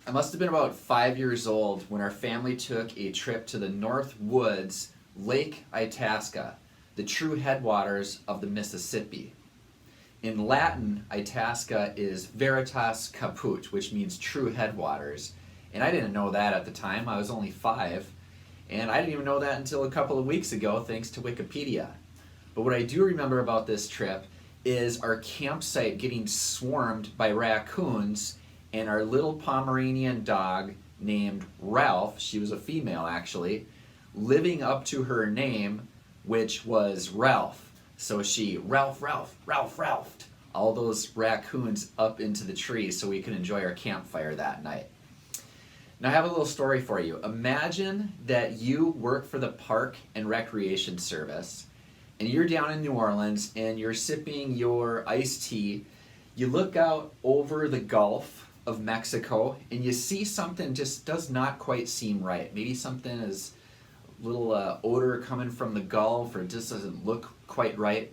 I must have been about 5 years old when our family took a trip to the North Woods, Lake Itasca, the true headwaters of the Mississippi. In Latin, Itasca is veritas caput, which means true headwaters. And I didn't know that at the time. I was only 5. And I didn't even know that until a couple of weeks ago, thanks to Wikipedia. But what I do remember about this trip is our campsite getting swarmed by raccoons and our little Pomeranian dog named Ralf, she was a female actually, living up to her name, which was Ralf. So she Ralf, Ralphed all those raccoons up into the trees so we could enjoy our campfire that night. Now I have a little story for you. Imagine that you work for the Park and Recreation Service and you're down in New Orleans and you're sipping your iced tea. You look out over the Gulf of Mexico and you see something just does not quite seem right. Maybe something is a little odor coming from the Gulf, or it just doesn't look quite right.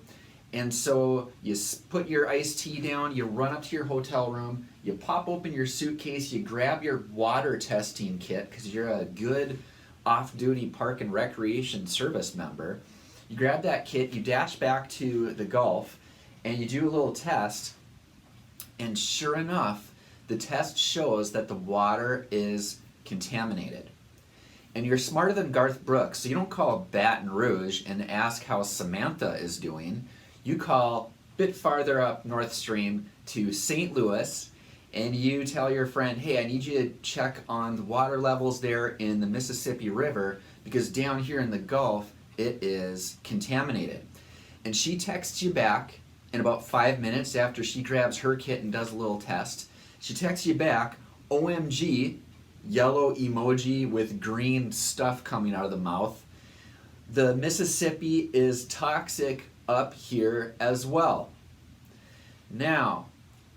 And so you put your iced tea down, you run up to your hotel room, you pop open your suitcase, you grab your water testing kit because you're a good off-duty Park and Recreation Service member. You grab that kit, you dash back to the Gulf, and you do a little test, and sure enough, the test shows that the water is contaminated. And you're smarter than Garth Brooks, so you don't call Baton Rouge and ask how Samantha is doing. You call a bit farther up North Stream to St. Louis, and you tell your friend, hey, I need you to check on the water levels there in the Mississippi River, because down here in the Gulf, it is contaminated. And she texts you back in about 5 minutes after she grabs her kit and does a little test. She texts you back, OMG, yellow emoji with green stuff coming out of the mouth. The Mississippi is toxic up here as well. Now,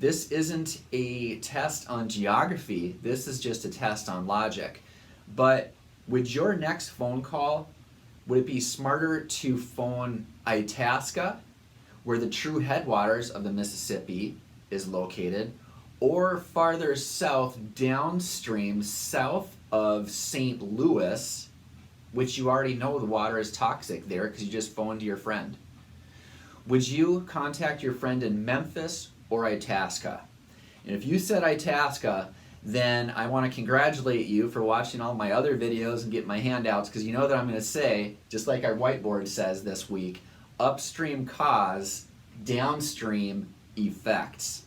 this isn't a test on geography, this is just a test on logic. But with your next phone call, would it be smarter to phone Itasca, where the true headwaters of the Mississippi is located, or farther south downstream, south of St. Louis, which you already know the water is toxic there because you just phoned your friend? Would you contact your friend in Memphis or Itasca? And if you said Itasca, then I want to congratulate you for watching all my other videos and getting my handouts, because you know that I'm going to say, just like our whiteboard says this week, upstream cause, downstream effects.